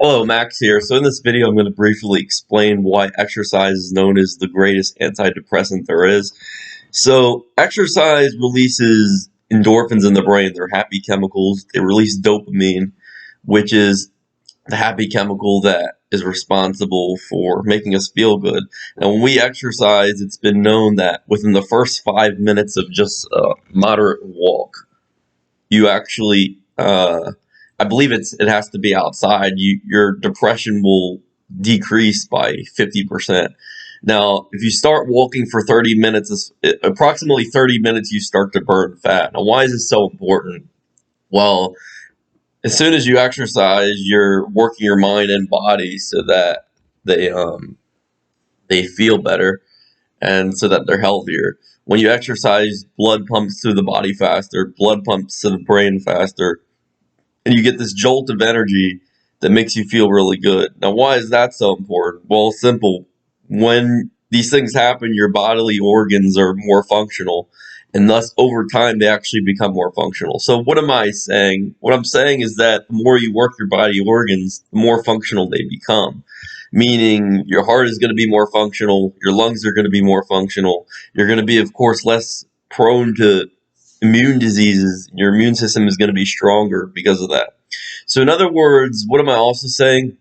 Hello, Max here. So in this video, I'm going to briefly explain why exercise is known as the greatest antidepressant there is. So exercise releases endorphins in the brain. They're happy chemicals. They release dopamine, which is the happy chemical that is responsible for making us feel good. And when we exercise, it's been known that within the first 5 minutes of just a moderate walk, you actually I believe it has to be outside. Your depression will decrease by 50%. Now, if you start walking for 30 minutes, approximately 30 minutes, you start to burn fat. Now, why is this so important? Well, as soon as you exercise, you're working your mind and body so that they feel better and so that they're healthier. When you exercise, blood pumps through the body faster, blood pumps to the brain faster, and you get this jolt of energy that makes you feel really good. Now, why is that so important? Well, it's simple. When these things happen, your bodily organs are more functional, and thus over time they actually become more functional. So what am I saying? What I'm saying is that the more you work your body organs, the more functional they become. Meaning your heart is going to be more functional, your lungs are going to be more functional, you're going to be, of course, less prone to immune diseases. Your immune system is going to be stronger because of that. So, in other words, what am I also saying?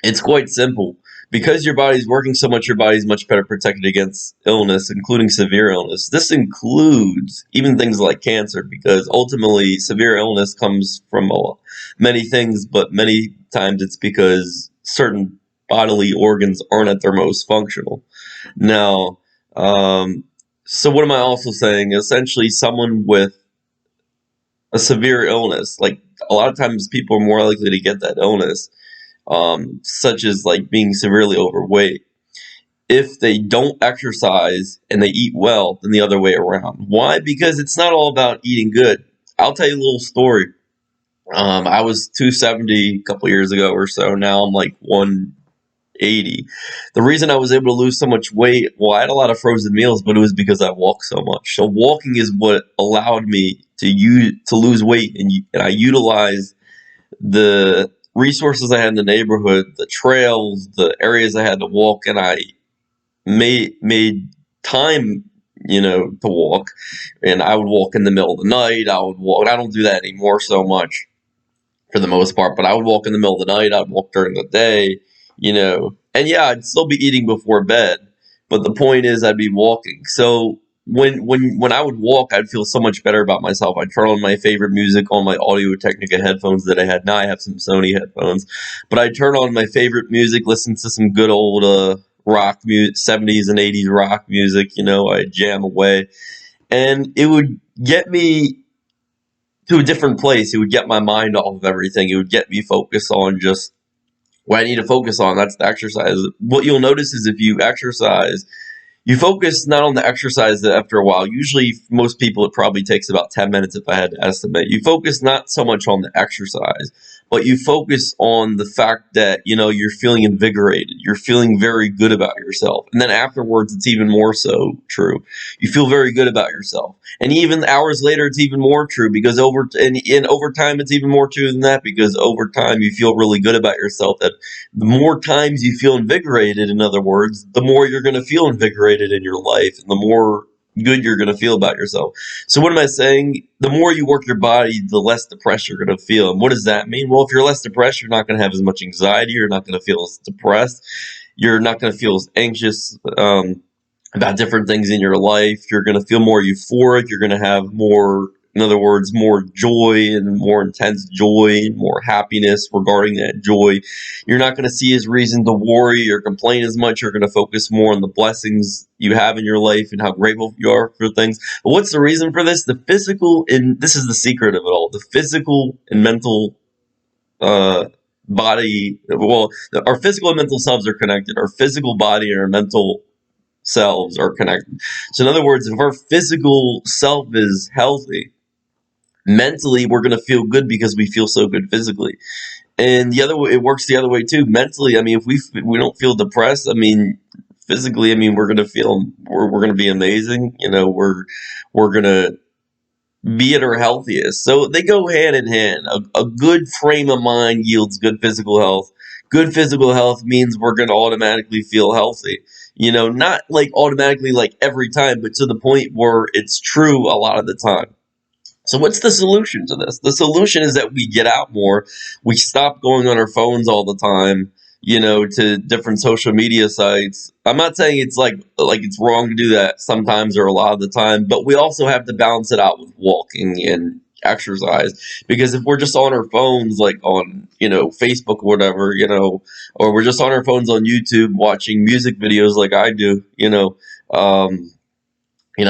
It's quite simple. Because your body's working so much, your body's much better protected against illness, including severe illness. This includes even things like cancer, because ultimately severe illness comes from many things, but many times it's because certain bodily organs aren't at their most functional. Now, so what am I also saying? Essentially, someone with a severe illness, like a lot of times people are more likely to get that illness, such as like being severely overweight, if they don't exercise and they eat well than the other way around. Why? Because it's not all about eating good. I'll tell you a little story. I was 270 a couple years ago or so. Now I'm like 180. The reason I was able to lose so much weight, well, I had a lot of frozen meals, but it was because I walked so much. So walking is what allowed me to lose weight, and I utilized the resources I had in the neighborhood, the trails, the areas I had to walk, and I made time, to walk. And I would walk in the middle of the night. I would walk. I don't do that anymore so much for the most part, but I would walk in the middle of the night. I'd walk during the day, and yeah, I'd still be eating before bed. But the point is, I'd be walking. So when I would walk, I'd feel so much better about myself. I'd turn on my favorite music on my Audio Technica headphones that I had. Now I have some Sony headphones, but I'd turn on my favorite music, listen to some good old rock music, 70s and 80s rock music. I'd jam away, and it would get me to a different place. It would get my mind off of everything. It would get me focused on just what I need to focus on. That's the exercise. What you'll notice is if you exercise, you focus not on the exercise after a while. Usually, most people, it probably takes about 10 minutes if I had to estimate. You focus not so much on the exercise, but you focus on the fact that, you're feeling invigorated. You're feeling very good about yourself. And then afterwards, it's even more so true. You feel very good about yourself. And even hours later, it's even more true because over time, it's even more true than that, because over time, you feel really good about yourself. That the more times you feel invigorated, in other words, the more you're going to feel invigorated in your life, and the more good you're going to feel about yourself. So what am I saying? The more you work your body, the less depressed you're going to feel. And what does that mean? Well, if you're less depressed, you're not going to have as much anxiety. You're not going to feel as depressed. You're not going to feel as anxious about different things in your life. You're going to feel more euphoric. You're going to have more, in other words, more joy and more intense joy and more happiness regarding that joy. You're not going to see as reason to worry or complain as much. You're going to focus more on the blessings you have in your life and how grateful you are for things. But what's the reason for this? The physical, and this is the secret of it all, the physical and mental body, well, our physical and mental selves are connected. Our physical body and our mental selves are connected. So in other words, if our physical self is healthy, mentally we're going to feel good because we feel so good physically. And the other way, it works the other way too. Mentally, I mean, if we don't feel depressed, I mean, physically, I mean, we're going to be amazing. We're going to be at our healthiest. So they go hand in hand. A good frame of mind yields good physical health. Good physical health means we're going to automatically feel healthy. Not like automatically like every time, but to the point where it's true a lot of the time. So what's the solution to this? The solution is that we get out more. We stop going on our phones all the time, to different social media sites. I'm not saying it's like it's wrong to do that sometimes or a lot of the time, but we also have to balance it out with walking and exercise, because if we're just on our phones like on, Facebook or whatever, or we're just on our phones on YouTube watching music videos like I do, um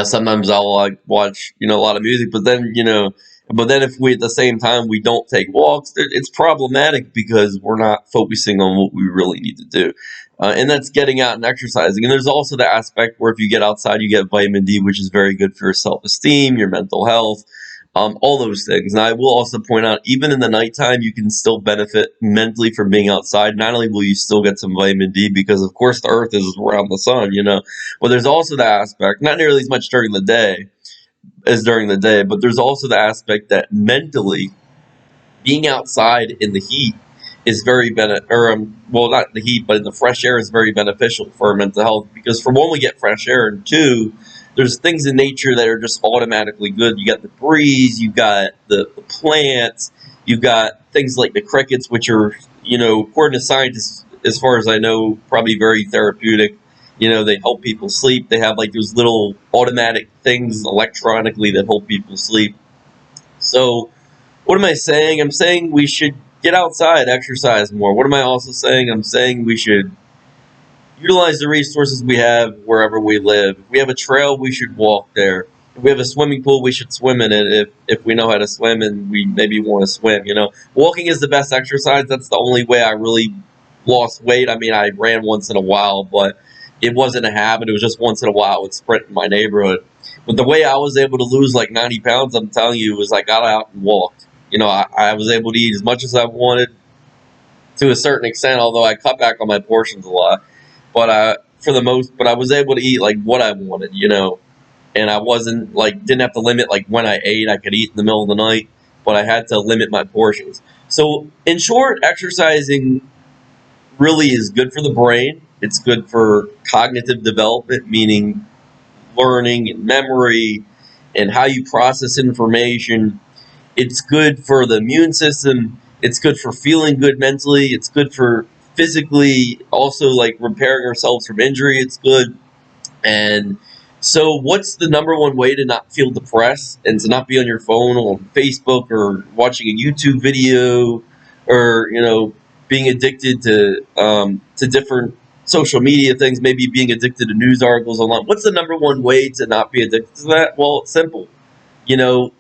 sometimes I'll like watch, a lot of music, but then if we at the same time we don't take walks, it's problematic because we're not focusing on what we really need to do. And that's getting out and exercising. And there's also the aspect where if you get outside, you get vitamin D, which is very good for your self esteem, your mental health, all those things. And I will also point out, even in the nighttime, you can still benefit mentally from being outside. Not only will you still get some vitamin D, because of course the earth is around the sun, but there's also the aspect, not nearly as much during the day as during the day, but there's also the aspect that mentally being outside in the heat is very well, not the heat, but in the fresh air is very beneficial for our mental health, because for one, we get fresh air, and two, there's things in nature that are just automatically good. You got the breeze, you got the plants, you got things like the crickets, which are, according to scientists, as far as I know, probably very therapeutic. They help people sleep. They have like those little automatic things electronically that help people sleep. So what am I saying? I'm saying we should get outside, exercise more. What am I also saying? I'm saying we should utilize the resources we have wherever we live. If we have a trail, we should walk there. If we have a swimming pool, we should swim in it if we know how to swim and we maybe want to swim. Walking is the best exercise. That's the only way I really lost weight. I mean, I ran once in a while, but it wasn't a habit. It was just once in a while I would sprint in my neighborhood. But the way I was able to lose like 90 pounds, I'm telling you, was I got out and walked. I was able to eat as much as I wanted to a certain extent, although I cut back on my portions a lot. But but I was able to eat like what I wanted, and I wasn't like didn't have to limit like when I ate. I could eat in the middle of the night, but I had to limit my portions. So, in short, exercising really is good for the brain. It's good for cognitive development, meaning learning and memory and how you process information. It's good for the immune system. It's good for feeling good mentally. It's good for physically, also like repairing ourselves from injury. It's good. And so, what's the number one way to not feel depressed and to not be on your phone on Facebook or watching a YouTube video, or being addicted to different social media things, maybe being addicted to news articles online? What's the number one way to not be addicted to that? Well, it's simple. You know,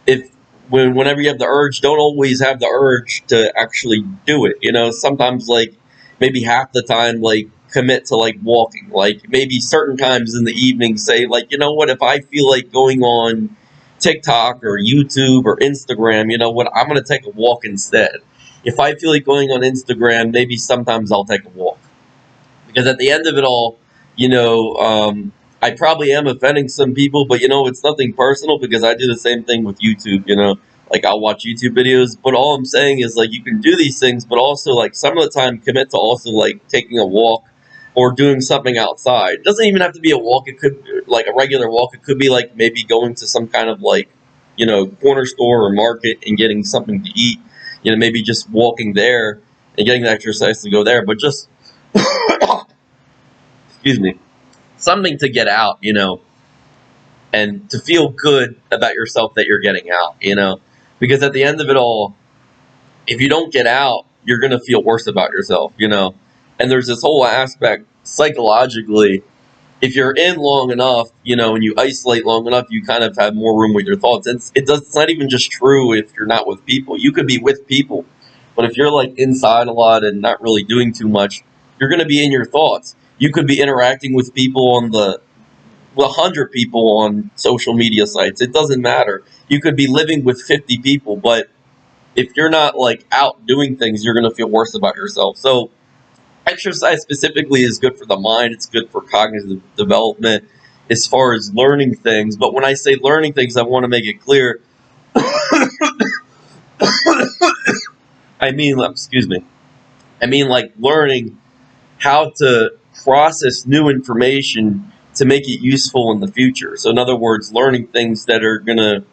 if whenever you have the urge, don't always have the urge to actually do it. Sometimes like maybe half the time, like commit to like walking. Like maybe certain times in the evening, say like, you know what, if I feel like going on TikTok or YouTube or Instagram, you know what, I'm gonna take a walk instead. If I feel like going on Instagram, maybe sometimes I'll take a walk, because at the end of it all, I probably am offending some people, but it's nothing personal, because I do the same thing with YouTube. Like I'll watch YouTube videos, but all I'm saying is like you can do these things, but also like some of the time commit to also like taking a walk or doing something outside. It doesn't even have to be a walk. It could like a regular walk. It could be like maybe going to some kind of like corner store or market and getting something to eat. Maybe just walking there and getting the exercise to go there, but just excuse me, something to get out, and to feel good about yourself that you're getting out, because at the end of it all, if you don't get out, you're going to feel worse about yourself. And there's this whole aspect psychologically. If you're in long enough, and you isolate long enough, you kind of have more room with your thoughts. It's not even just true if you're not with people. You could be with people, but if you're like inside a lot and not really doing too much, you're going to be in your thoughts. You could be interacting with people on 100 people on social media sites. It doesn't matter. You could be living with 50 people, but if you're not like out doing things, you're going to feel worse about yourself. So exercise specifically is good for the mind. It's good for cognitive development. as far as learning things. But when I say learning things, I want to make it clear. I mean, excuse me. I mean, like learning how to process new information to make it useful in the future. So, in other words, learning things that are going to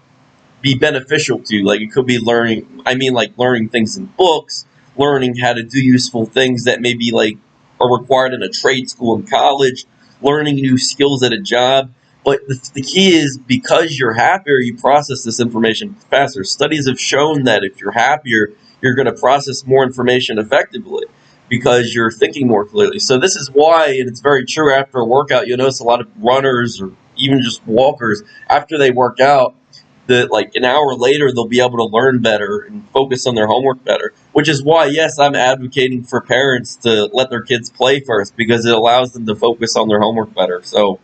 be beneficial to you. Like it could be learning, I mean, like learning things in books, learning how to do useful things that maybe like are required in a trade school in college, learning new skills at a job. But the key is because you're happier, you process this information faster. Studies have shown that if you're happier, you're going to process more information effectively because you're thinking more clearly. So this is why, and it's very true, after a workout, you'll notice a lot of runners or even just walkers, after they work out, that like an hour later they'll be able to learn better and focus on their homework better, which is why, yes, I'm advocating for parents to let their kids play first because it allows them to focus on their homework better. So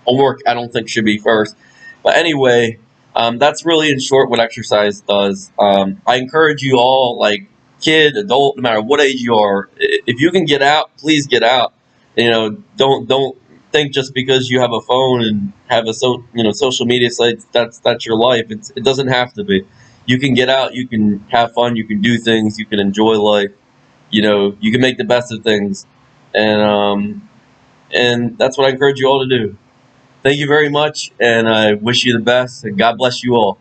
homework I don't think should be first. But anyway, that's really in short what exercise does. I encourage you all, like kid, adult, no matter what age you are, if you can get out, please get out. Don't think just because you have a phone and have a social media site that's your life. It doesn't have to be. You can get out, you can have fun, you can do things, you can enjoy life. You can make the best of things, and that's what I encourage you all to do. Thank you very much, and I wish you the best, and God bless you all.